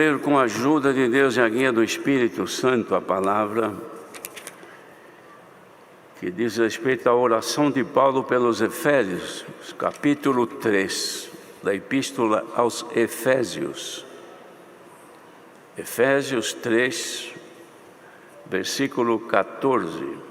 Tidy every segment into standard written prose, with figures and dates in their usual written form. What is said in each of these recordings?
Ler com a ajuda de Deus e a guia do Espírito Santo a palavra que diz respeito à oração de Paulo pelos Efésios, capítulo 3 da Epístola aos Efésios. Efésios 3, versículo 14.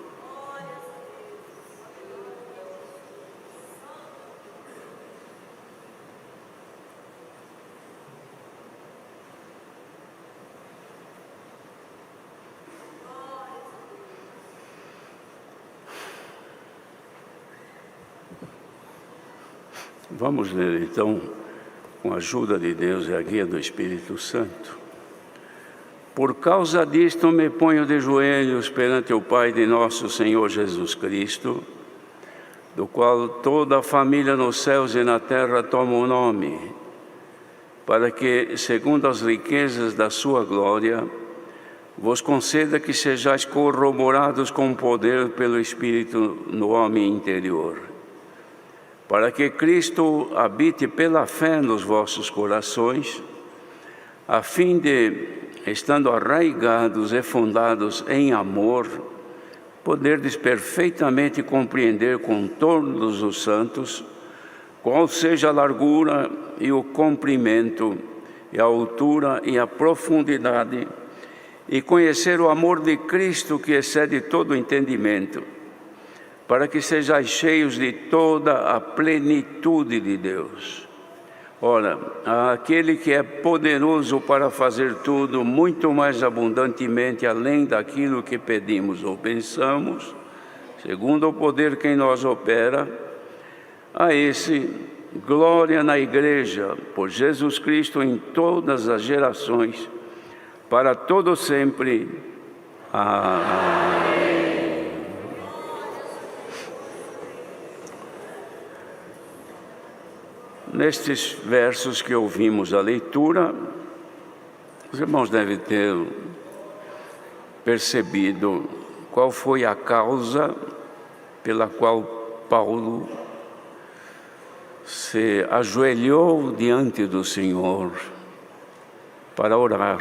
Vamos ler então, com a ajuda de Deus e a guia do Espírito Santo. Por causa disto me ponho de joelhos perante o Pai de nosso Senhor Jesus Cristo, do qual toda a família nos céus e na terra toma o nome, para que, segundo as riquezas da sua glória, vos conceda que sejais corroborados com poder pelo Espírito no homem interior, para que Cristo habite pela fé nos vossos corações, a fim de, estando arraigados e fundados em amor, poderdes perfeitamente compreender com todos os santos qual seja a largura e o comprimento, e a altura e a profundidade, e conhecer o amor de Cristo que excede todo o entendimento, para que sejais cheios de toda a plenitude de Deus. Ora, aquele que é poderoso para fazer tudo muito mais abundantemente além daquilo que pedimos ou pensamos, segundo o poder que em nós opera, a esse glória na Igreja, por Jesus Cristo em todas as gerações, para todo sempre. Amém. Nestes versos que ouvimos a leitura, os irmãos devem ter percebido qual foi a causa pela qual Paulo se ajoelhou diante do Senhor para orar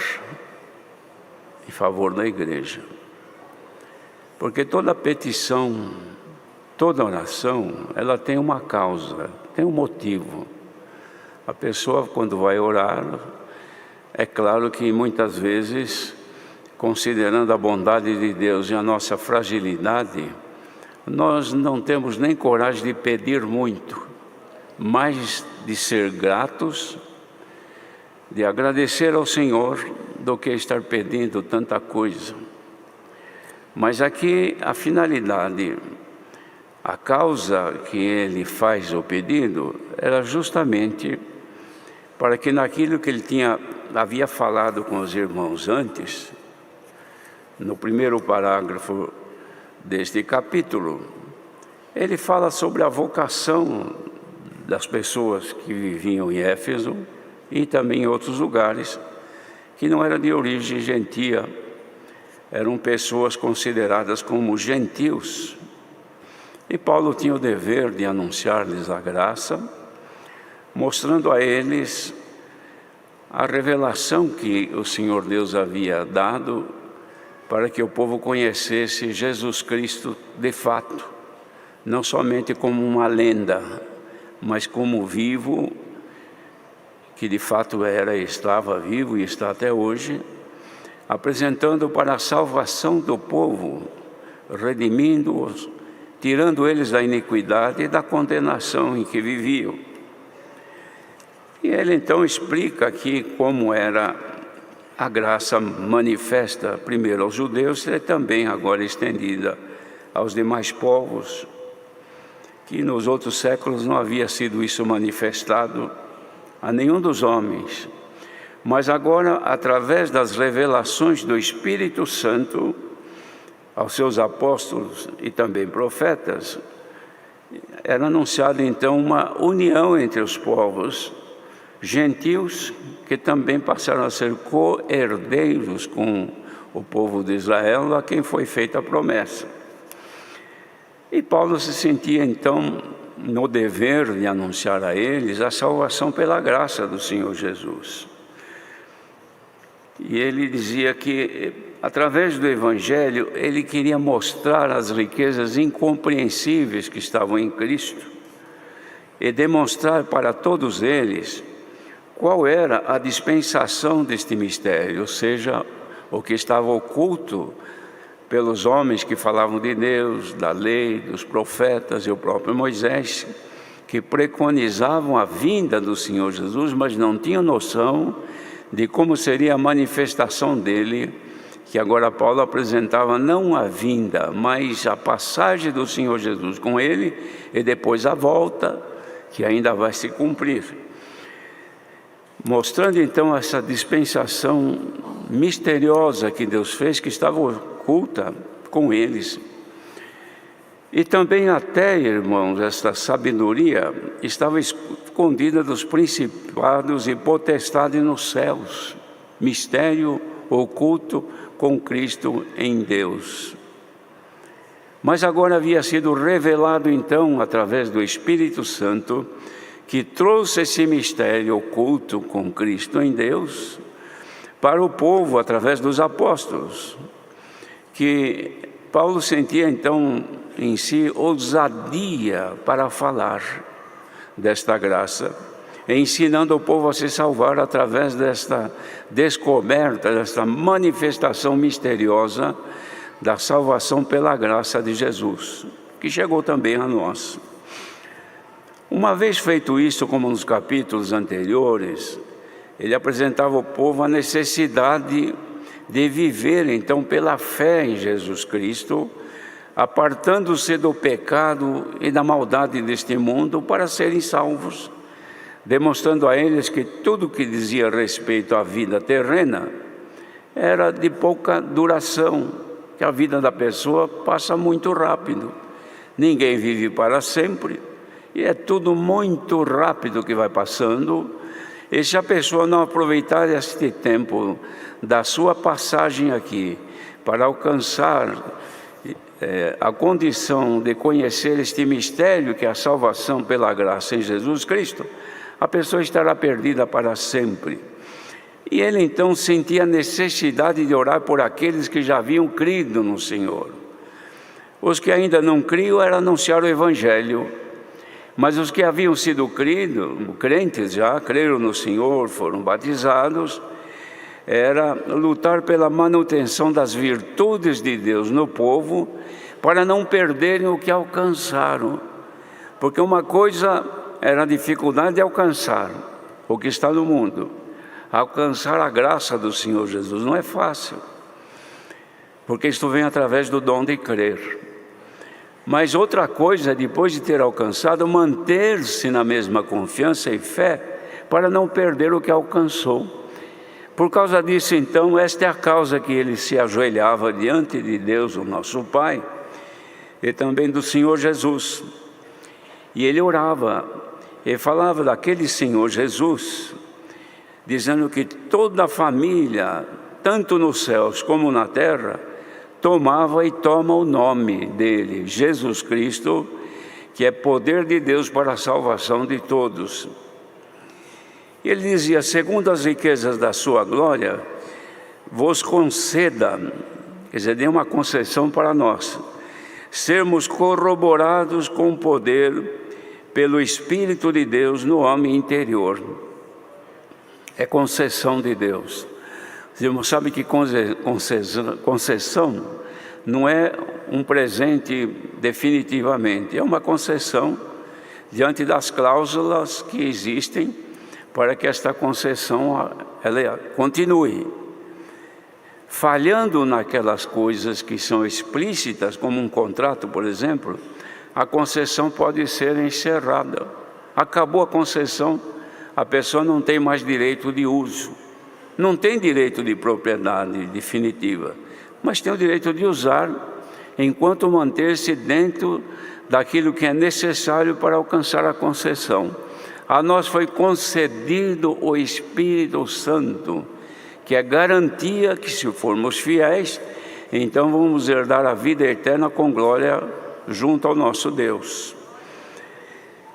em favor da igreja. Porque toda petição, toda oração, ela tem uma causa, tem um motivo. A pessoa, quando vai orar, é claro que muitas vezes, considerando a bondade de Deus e a nossa fragilidade, nós não temos nem coragem de pedir muito, mais de ser gratos, de agradecer ao Senhor, do que estar pedindo tanta coisa. Mas aqui a finalidade, a causa que ele faz o pedido, era justamente para que naquilo que ele havia falado com os irmãos antes, no primeiro parágrafo deste capítulo, ele fala sobre a vocação das pessoas que viviam em Éfeso e também em outros lugares, que não eram de origem gentia, eram pessoas consideradas como gentios. E Paulo tinha o dever de anunciar-lhes a graça, mostrando a eles a revelação que o Senhor Deus havia dado para que o povo conhecesse Jesus Cristo de fato, não somente como uma lenda, mas como vivo, que de fato era e estava vivo e está até hoje, apresentando para a salvação do povo, redimindo-os, tirando eles da iniquidade e da condenação em que viviam. E ele então explica aqui como era a graça manifesta primeiro aos judeus e também agora estendida aos demais povos, que nos outros séculos não havia sido isso manifestado a nenhum dos homens. Mas agora, através das revelações do Espírito Santo aos seus apóstolos e também profetas, era anunciada então uma união entre os povos, gentios que também passaram a ser co-herdeiros com o povo de Israel, a quem foi feita a promessa. E Paulo se sentia então no dever de anunciar a eles a salvação pela graça do Senhor Jesus. E ele dizia que, através do Evangelho, ele queria mostrar as riquezas incompreensíveis que estavam em Cristo e demonstrar para todos eles qual era a dispensação deste mistério, ou seja, o que estava oculto pelos homens que falavam de Deus, da lei, dos profetas e o próprio Moisés, que preconizavam a vinda do Senhor Jesus, mas não tinham noção de como seria a manifestação dele, que agora Paulo apresentava não a vinda, mas a passagem do Senhor Jesus com ele e depois a volta, que ainda vai se cumprir. Mostrando então essa dispensação misteriosa que Deus fez, que estava oculta com eles. E também até, irmãos, esta sabedoria estava escondida dos principados e potestades nos céus, mistério oculto com Cristo em Deus. Mas agora havia sido revelado então, através do Espírito Santo, que trouxe esse mistério oculto com Cristo em Deus para o povo, através dos apóstolos, que Paulo sentia então em si ousadia para falar desta graça, ensinando o povo a se salvar através desta descoberta, desta manifestação misteriosa da salvação pela graça de Jesus, que chegou também a nós. Uma vez feito isso, como nos capítulos anteriores, ele apresentava ao povo a necessidade de viver então pela fé em Jesus Cristo, apartando-se do pecado e da maldade deste mundo para serem salvos, demonstrando a eles que tudo que dizia respeito à vida terrena era de pouca duração, que a vida da pessoa passa muito rápido, ninguém vive para sempre, e é tudo muito rápido que vai passando, e se a pessoa não aproveitar este tempo da sua passagem aqui, para alcançar a condição de conhecer este mistério que é a salvação pela graça em Jesus Cristo, a pessoa estará perdida para sempre. E ele então sentia a necessidade de orar por aqueles que já haviam crido no Senhor. Os que ainda não criam era anunciar o Evangelho, mas os que haviam sido crentes já, creram no Senhor, foram batizados, era lutar pela manutenção das virtudes de Deus no povo, para não perderem o que alcançaram. Porque uma coisa era a dificuldade de alcançar o que está no mundo. Alcançar a graça do Senhor Jesus não é fácil, porque isto vem através do dom de crer. Mas outra coisa, depois de ter alcançado, manter-se na mesma confiança e fé, para não perder o que alcançou. Por causa disso, então, esta é a causa que ele se ajoelhava diante de Deus, o nosso Pai, e também do Senhor Jesus. E ele orava, e falava daquele Senhor Jesus, dizendo que toda a família, tanto nos céus como na terra, tomava e toma o nome dele, Jesus Cristo, que é poder de Deus para a salvação de todos. Ele dizia, segundo as riquezas da sua glória, vos conceda, quer dizer, dê uma concessão para nós, sermos corroborados com o poder pelo Espírito de Deus no homem interior. É concessão de Deus. Os irmãos sabem que concessão não é um presente definitivamente, é uma concessão diante das cláusulas que existem para que esta concessão ela continue. Falhando naquelas coisas que são explícitas, como um contrato, por exemplo, a concessão pode ser encerrada. Acabou a concessão, a pessoa não tem mais direito de uso, não tem direito de propriedade definitiva, mas tem o direito de usar, enquanto manter-se dentro daquilo que é necessário para alcançar a concessão. A nós foi concedido o Espírito Santo, que é garantia que, se formos fiéis, então vamos herdar a vida eterna com glória junto ao nosso Deus.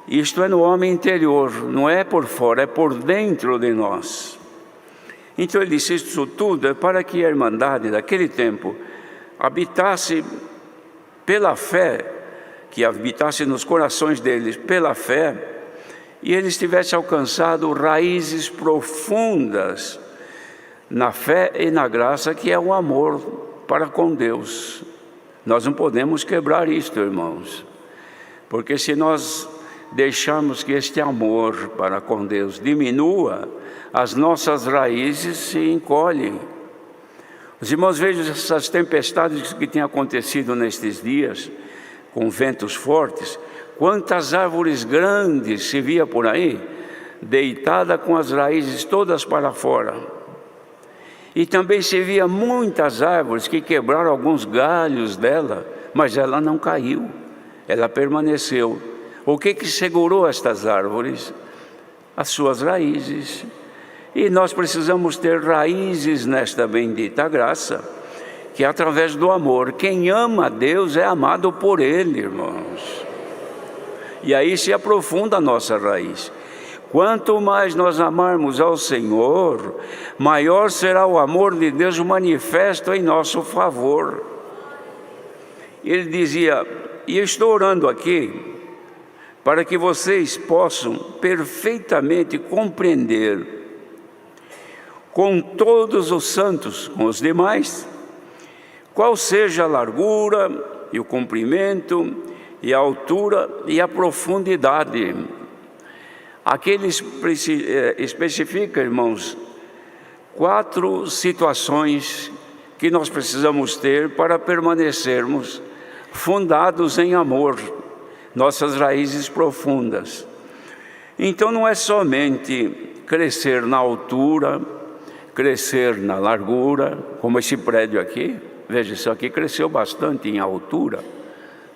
Isto é no homem interior, não é por fora, é por dentro de nós. Então ele disse: isso tudo é para que a Irmandade daquele tempo habitasse pela fé, que habitasse nos corações deles pela fé, e eles tivessem alcançado raízes profundas na fé e na graça, que é o amor para com Deus. Nós não podemos quebrar isto, irmãos, porque se nós deixarmos que este amor para com Deus diminua, as nossas raízes se encolhem. Os irmãos, vejam essas tempestades que têm acontecido nestes dias, com ventos fortes. Quantas árvores grandes se via por aí, deitada com as raízes todas para fora. E também se via muitas árvores que quebraram alguns galhos dela, mas ela não caiu, ela permaneceu. O que segurou estas árvores? As suas raízes. E nós precisamos ter raízes nesta bendita graça, que através do amor, quem ama a Deus é amado por Ele, irmãos. E aí se aprofunda a nossa raiz. Quanto mais nós amarmos ao Senhor, maior será o amor de Deus manifesto em nosso favor. Ele dizia, e eu estou orando aqui, para que vocês possam perfeitamente compreender, com todos os santos, com os demais, qual seja a largura e o comprimento e a altura e a profundidade. Aqui ele especifica, irmãos, 4 situações que nós precisamos ter para permanecermos fundados em amor, nossas raízes profundas. Então não é somente crescer na altura, crescer na largura, como esse prédio aqui. Veja, isso aqui cresceu bastante em altura,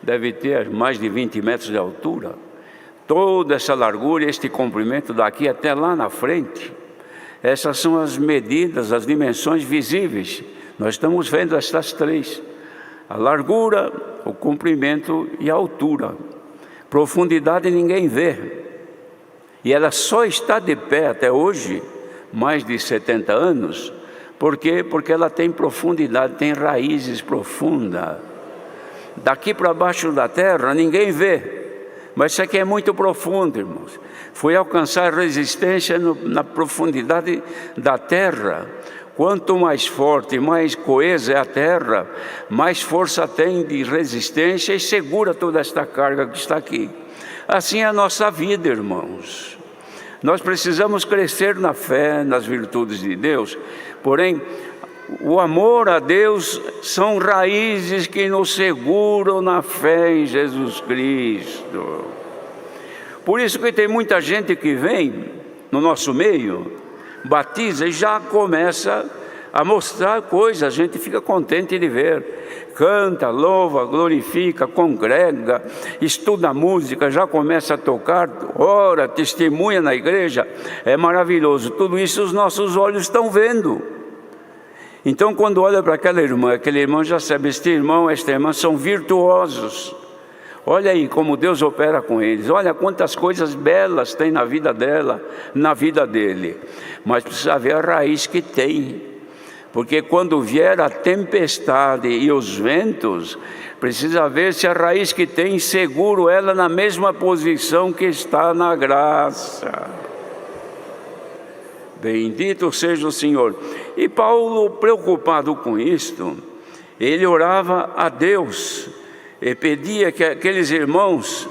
deve ter mais de 20 metros de altura. Toda essa largura, este comprimento daqui até lá na frente, essas são as medidas, as dimensões visíveis. Nós estamos vendo estas 3, a largura, o comprimento e a altura. Profundidade ninguém vê, e ela só está de pé até hoje, mais de 70 anos, por quê? Porque ela tem profundidade, tem raízes profundas. Daqui para baixo da terra ninguém vê, mas isso aqui é muito profundo, irmãos. Foi alcançar resistência na profundidade da terra. Quanto mais forte, mais coesa é a terra, mais força tem de resistência e segura toda esta carga que está aqui. Assim é a nossa vida, irmãos. Nós precisamos crescer na fé, nas virtudes de Deus, porém, o amor a Deus são raízes que nos seguram na fé em Jesus Cristo. Por isso que tem muita gente que vem no nosso meio, batiza e já começa a mostrar coisas, a gente fica contente de ver. Canta, louva, glorifica, congrega, estuda música, já começa a tocar, ora, testemunha na igreja, é maravilhoso. Tudo isso os nossos olhos estão vendo. Então quando olha para aquele irmão já sabe, este irmão, esta irmã são virtuosos. Olha aí como Deus opera com eles, olha quantas coisas belas tem na vida dela, na vida dele. Mas precisa ver a raiz que tem, porque quando vier a tempestade e os ventos, precisa ver se a raiz que tem seguro ela na mesma posição que está na graça. Bendito seja o Senhor. E Paulo, preocupado com isto, ele orava a Deus e pedia que aqueles irmãos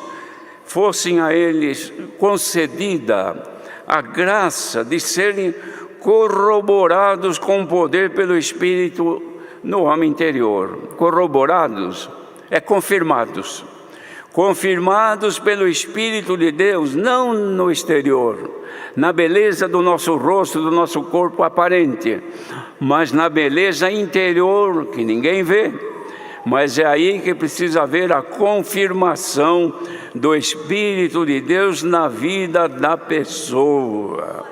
fossem a eles concedida a graça de serem corroborados com poder pelo Espírito no homem interior. Corroborados é confirmados. Confirmados pelo Espírito de Deus, não no exterior, na beleza do nosso rosto, do nosso corpo aparente, mas na beleza interior que ninguém vê. Mas é aí que precisa haver a confirmação do Espírito de Deus na vida da pessoa.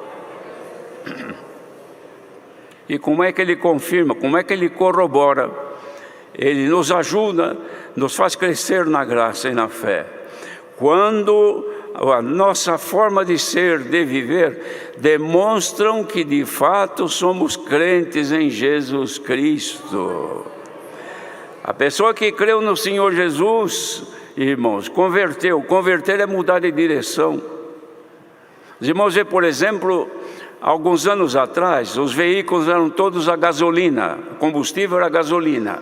E como é que ele confirma? Como é que ele corrobora? Ele nos ajuda, nos faz crescer na graça e na fé. Quando a nossa forma de ser, de viver, demonstram que de fato somos crentes em Jesus Cristo. A pessoa que creu no Senhor Jesus, irmãos, converteu. Converter é mudar de direção. Os irmãos, por exemplo, alguns anos atrás, os veículos eram todos a gasolina, o combustível era a gasolina.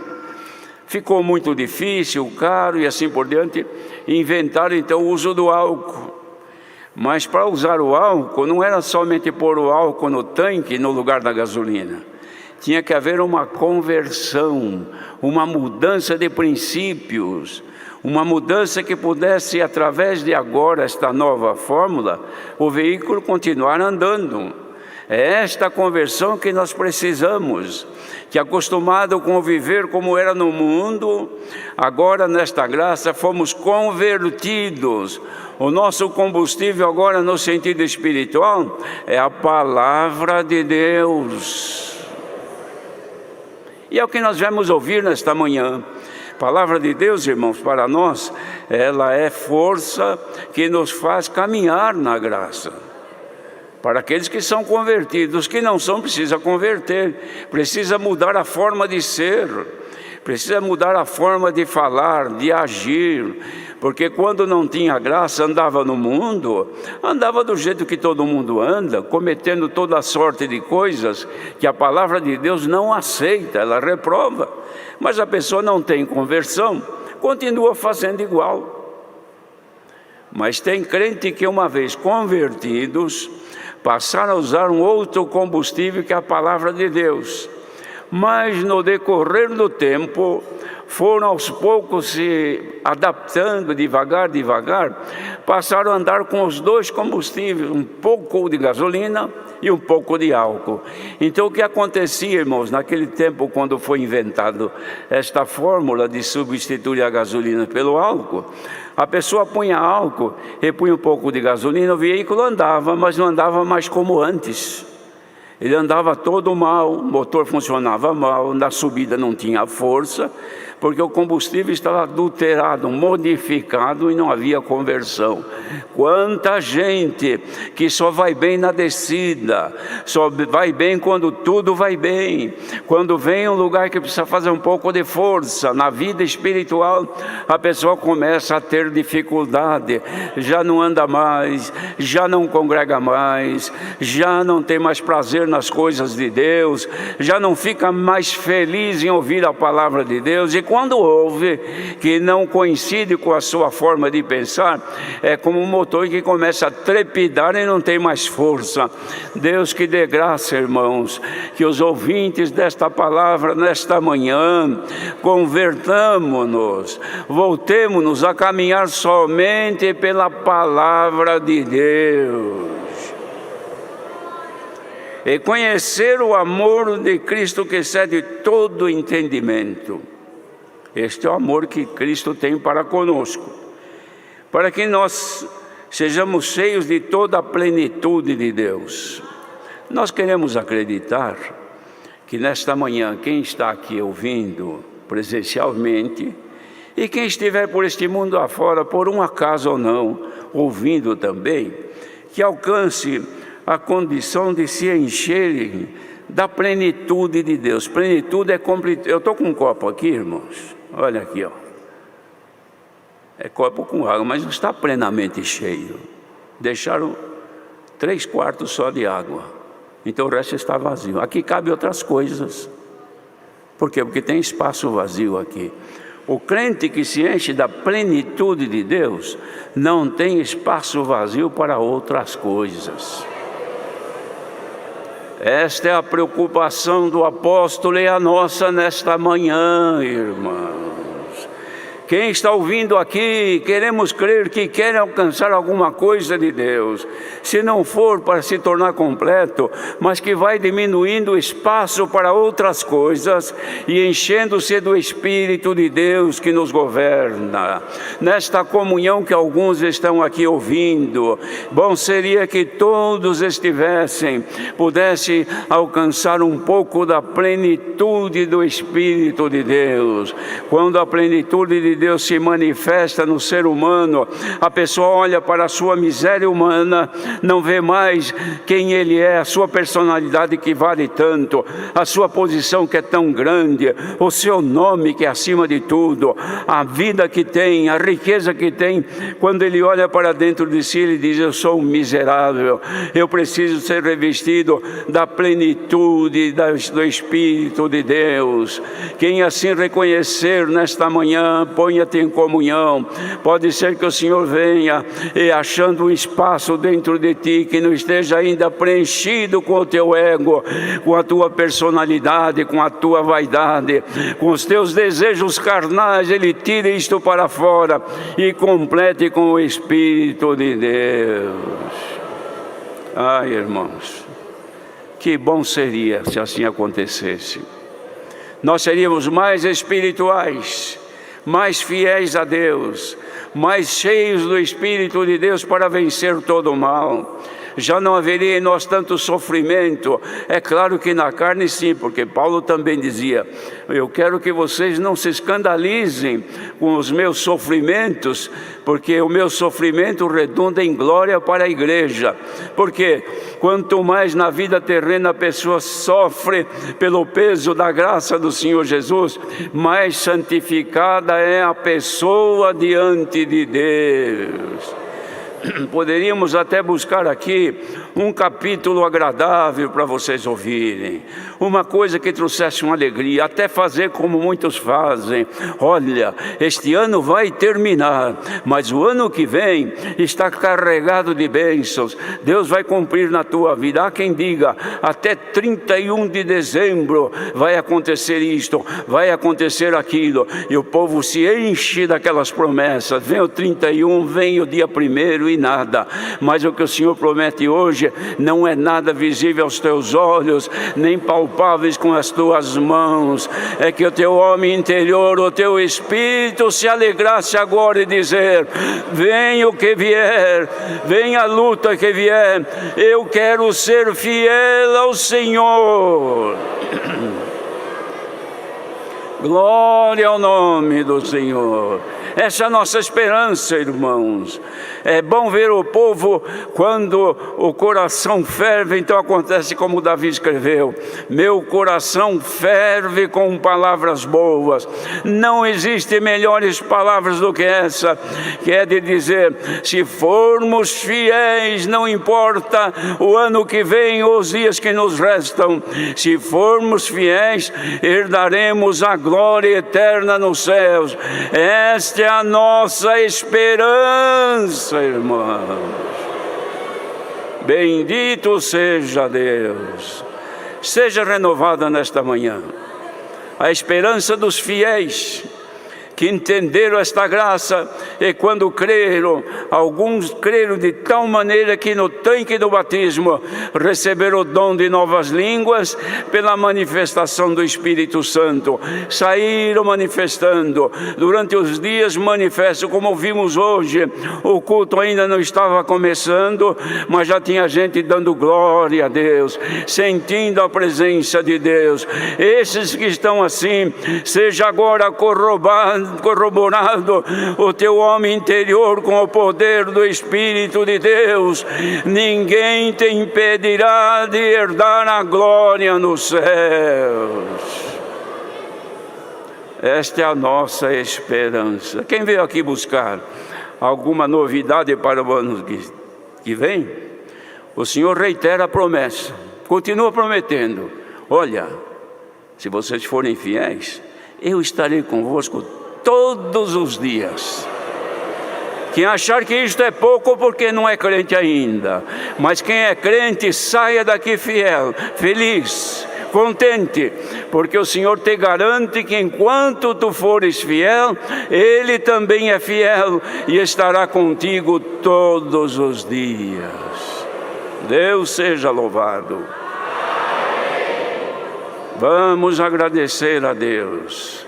Ficou muito difícil, caro e assim por diante, e inventaram então o uso do álcool. Mas para usar o álcool, não era somente pôr o álcool no tanque no lugar da gasolina. Tinha que haver uma conversão, uma mudança de princípios, uma mudança que pudesse, através de agora, esta nova fórmula, o veículo continuar andando. É esta conversão que nós precisamos, que acostumado com viver como era no mundo, agora nesta graça fomos convertidos. O nosso combustível agora no sentido espiritual é a palavra de Deus. E é o que nós vamos ouvir nesta manhã. A palavra de Deus, irmãos, para nós, ela é força que nos faz caminhar na graça. Para aqueles que são convertidos, os que não são, precisa converter, precisa mudar a forma de ser, precisa mudar a forma de falar, de agir, porque quando não tinha graça, andava no mundo, andava do jeito que todo mundo anda, cometendo toda a sorte de coisas que a palavra de Deus não aceita, ela reprova. Mas a pessoa não tem conversão, continua fazendo igual. Mas tem crente que, uma vez convertidos, passaram a usar um outro combustível que é a palavra de Deus. Mas no decorrer do tempo, foram aos poucos se adaptando, devagar, passaram a andar com os dois combustíveis, um pouco de gasolina e um pouco de álcool. Então o que acontecia, irmãos, naquele tempo quando foi inventado esta fórmula de substituir a gasolina pelo álcool, a pessoa punha álcool e punha um pouco de gasolina, o veículo andava, mas não andava mais como antes. Ele andava todo mal, o motor funcionava mal, na subida não tinha força, porque o combustível estava adulterado, modificado e não havia conversão. Quanta gente que só vai bem na descida, só vai bem quando tudo vai bem. Quando vem um lugar que precisa fazer um pouco de força, na vida espiritual, a pessoa começa a ter dificuldade, já não anda mais, já não congrega mais, já não tem mais prazer nas coisas de Deus, já não fica mais feliz em ouvir a palavra de Deus. E quando ouve que não coincide com a sua forma de pensar, é como um motor que começa a trepidar e não tem mais força. Deus que dê graça, irmãos, que os ouvintes desta palavra nesta manhã convertamos-nos, voltemos-nos a caminhar somente pela palavra de Deus. E conhecer o amor de Cristo que excede todo entendimento. Este é o amor que Cristo tem para conosco, para que nós sejamos cheios de toda a plenitude de Deus. Nós queremos acreditar que nesta manhã, quem está aqui ouvindo presencialmente, e quem estiver por este mundo afora, por um acaso ou não, ouvindo também, que alcance a condição de se encherem da plenitude de Deus. Plenitude é completude. Eu estou com um copo aqui, irmãos, olha aqui, ó. É copo com água, mas não está plenamente cheio. Deixaram 3/4 só de água, então o resto está vazio. Aqui cabe outras coisas. Por quê? Porque tem espaço vazio aqui. O crente que se enche da plenitude de Deus não tem espaço vazio para outras coisas. Esta é a preocupação do apóstolo e a nossa nesta manhã, irmãos. Quem está ouvindo aqui, queremos crer que querem alcançar alguma coisa de Deus. Se não for para se tornar completo, mas que vai diminuindo o espaço para outras coisas e enchendo-se do Espírito de Deus que nos governa. Nesta comunhão que alguns estão aqui ouvindo, bom seria que todos pudessem alcançar um pouco da plenitude do Espírito de Deus. Quando a plenitude de Deus se manifesta no ser humano. A pessoa olha para a sua miséria humana, não vê mais quem ele é, a sua personalidade que vale tanto, a sua posição que é tão grande, o seu nome que é acima de tudo, a vida que tem, a riqueza que tem. Quando ele olha para dentro de si, ele diz: eu sou um miserável, eu preciso ser revestido da plenitude do Espírito de Deus. Quem assim reconhecer nesta manhã, ponha-te em comunhão. Pode ser que o Senhor venha e achando um espaço dentro de ti que não esteja ainda preenchido com o teu ego, com a tua personalidade, com a tua vaidade, com os teus desejos carnais. Ele tire isto para fora e complete com o Espírito de Deus. Ai, irmãos, que bom seria se assim acontecesse. Nós seríamos mais espirituais, mais fiéis a Deus, mais cheios do Espírito de Deus para vencer todo o mal. Já não haveria em nós tanto sofrimento. É claro que na carne sim, porque Paulo também dizia: eu quero que vocês não se escandalizem com os meus sofrimentos, porque o meu sofrimento redunda em glória para a igreja. Porque quanto mais na vida terrena a pessoa sofre pelo peso da graça do Senhor Jesus, mais santificada é a pessoa diante de Deus. Poderíamos até buscar aqui um capítulo agradável para vocês ouvirem, uma coisa que trouxesse uma alegria, até fazer como muitos fazem: olha, este ano vai terminar, mas o ano que vem está carregado de bênçãos, Deus vai cumprir na tua vida. Há quem diga: até 31 de dezembro vai acontecer isto, vai acontecer aquilo, e o povo se enche daquelas promessas. Vem o 31, vem o dia 1º e nada. Mas o que o Senhor promete hoje não é nada visível aos teus olhos, nem palpáveis com as tuas mãos. É que o teu homem interior, o teu espírito se alegrasse agora e dizer: venha o que vier, venha a luta que vier, eu quero ser fiel ao Senhor. Glória ao nome do Senhor. Essa é a nossa esperança, irmãos. É bom ver o povo quando o coração ferve. Então acontece como Davi escreveu: meu coração ferve com palavras boas. Não existem melhores palavras do que essa, que é de dizer: se formos fiéis, não importa o ano que vem ou os dias que nos restam, se formos fiéis, herdaremos a glória eterna nos céus. Esta é a nossa esperança, irmãos. Bendito seja Deus. Seja renovada nesta manhã a esperança dos fiéis que entenderam esta graça, e quando creram, alguns creram de tal maneira que no tanque do batismo receberam o dom de novas línguas pela manifestação do Espírito Santo. Saíram manifestando durante os dias manifestos, como vimos hoje. O culto ainda não estava começando, mas já tinha gente dando glória a Deus, sentindo a presença de Deus. Esses que estão assim, seja agora corroborado o teu homem interior com o poder do Espírito de Deus. Ninguém te impedirá de herdar a glória nos céus. Esta é a nossa esperança. Quem veio aqui buscar alguma novidade para o ano que vem? O Senhor reitera a promessa, continua prometendo: olha, se vocês forem fiéis, eu estarei convosco todos os dias. Quem achar que isto é pouco, porque não é crente ainda. Mas quem é crente, saia daqui fiel, feliz, contente, porque o Senhor te garante que enquanto tu fores fiel, Ele também é fiel e estará contigo todos os dias. Deus seja louvado. Vamos agradecer a Deus.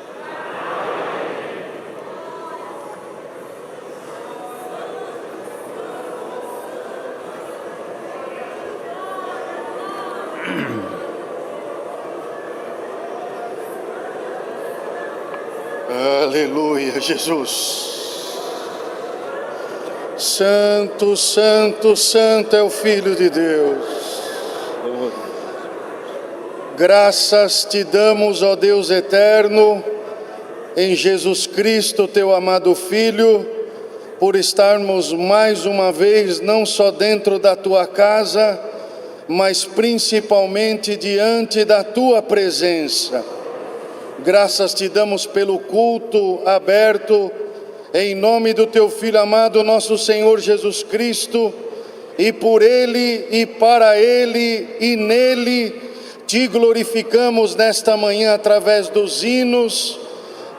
Aleluia, Jesus. Santo, santo, santo é o Filho de Deus. Graças te damos, ó Deus eterno, em Jesus Cristo, teu amado Filho, por estarmos mais uma vez não só dentro da tua casa, mas principalmente diante da tua presença. Graças te damos pelo culto aberto, em nome do teu Filho amado, nosso Senhor Jesus Cristo, e por Ele, e para Ele, e nele, te glorificamos nesta manhã através dos hinos,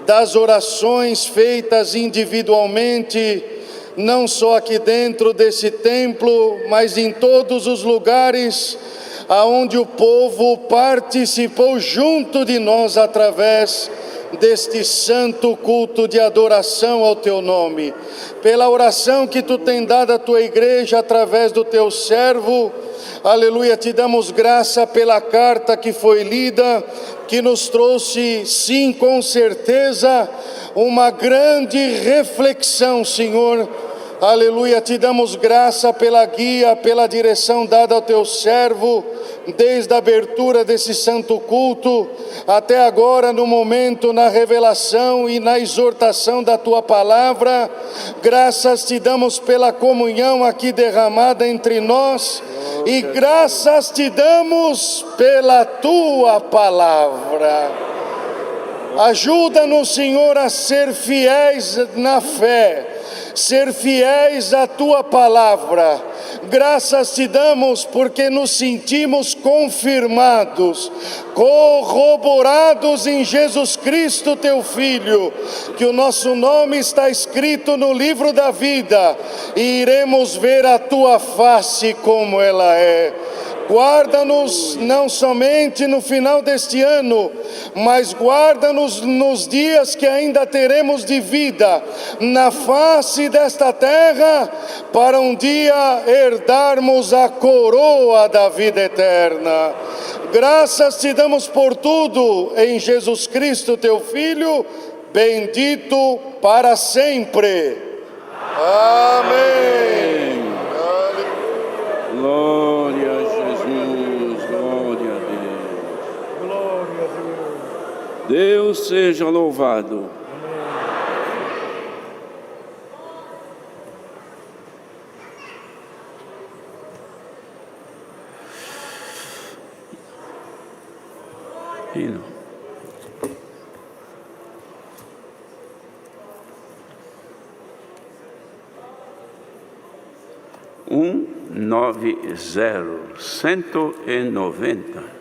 das orações feitas individualmente, não só aqui dentro desse templo, mas em todos os lugares aonde o povo participou junto de nós através deste santo culto de adoração ao teu nome. Pela oração que tu tem dado à tua igreja através do teu servo, aleluia, te damos graça pela carta que foi lida, que nos trouxe, sim, com certeza, uma grande reflexão, Senhor. Aleluia, te damos graça pela guia, pela direção dada ao teu servo, desde a abertura desse santo culto, até agora no momento, na revelação e na exortação da tua palavra. Graças te damos pela comunhão aqui derramada entre nós, e graças te damos pela tua palavra. Ajuda-nos, Senhor, a ser fiéis na fé, ser fiéis à tua palavra. Graças te damos porque nos sentimos confirmados, corroborados em Jesus Cristo, teu Filho, que o nosso nome está escrito no livro da vida e iremos ver a tua face como ela é. Guarda-nos não somente no final deste ano, mas guarda-nos nos dias que ainda teremos de vida na face desta terra, para um dia herdarmos a coroa da vida eterna. Graças te damos por tudo em Jesus Cristo, teu Filho, bendito para sempre. Amém. Glória a Jesus, glória a Deus. Glória a Deus. Deus seja louvado. Hino. 190.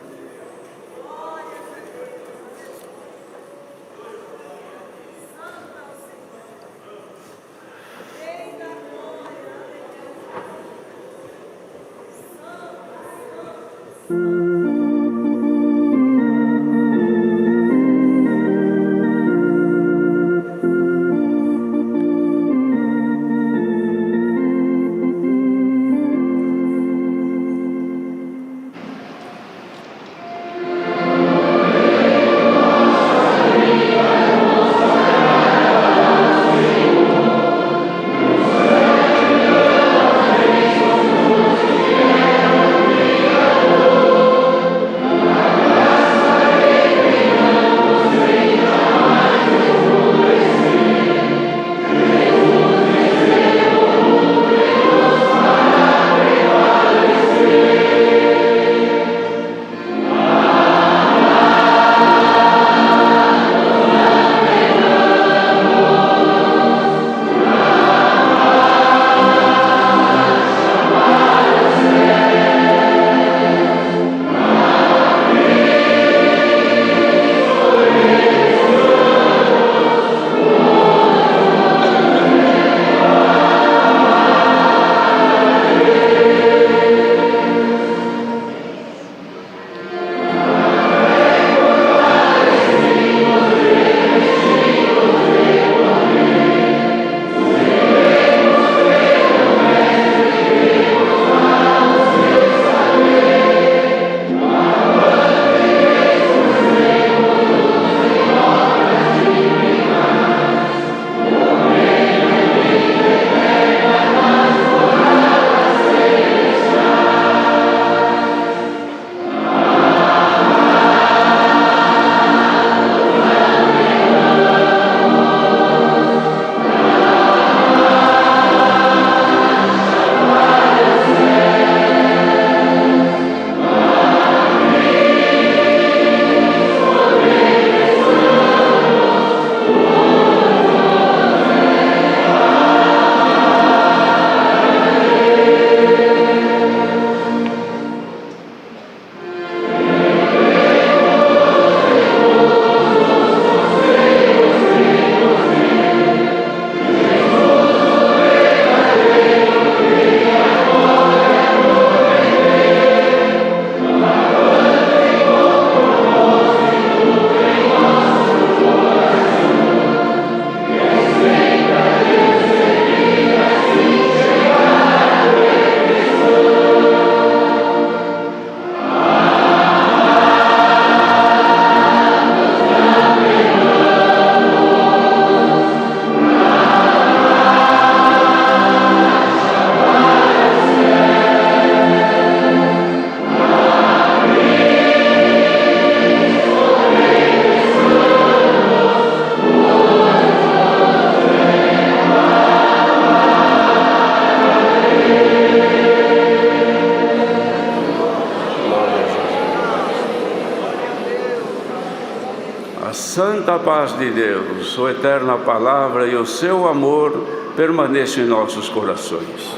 A santa paz de Deus, sua eterna palavra e o seu amor permaneçam em nossos corações.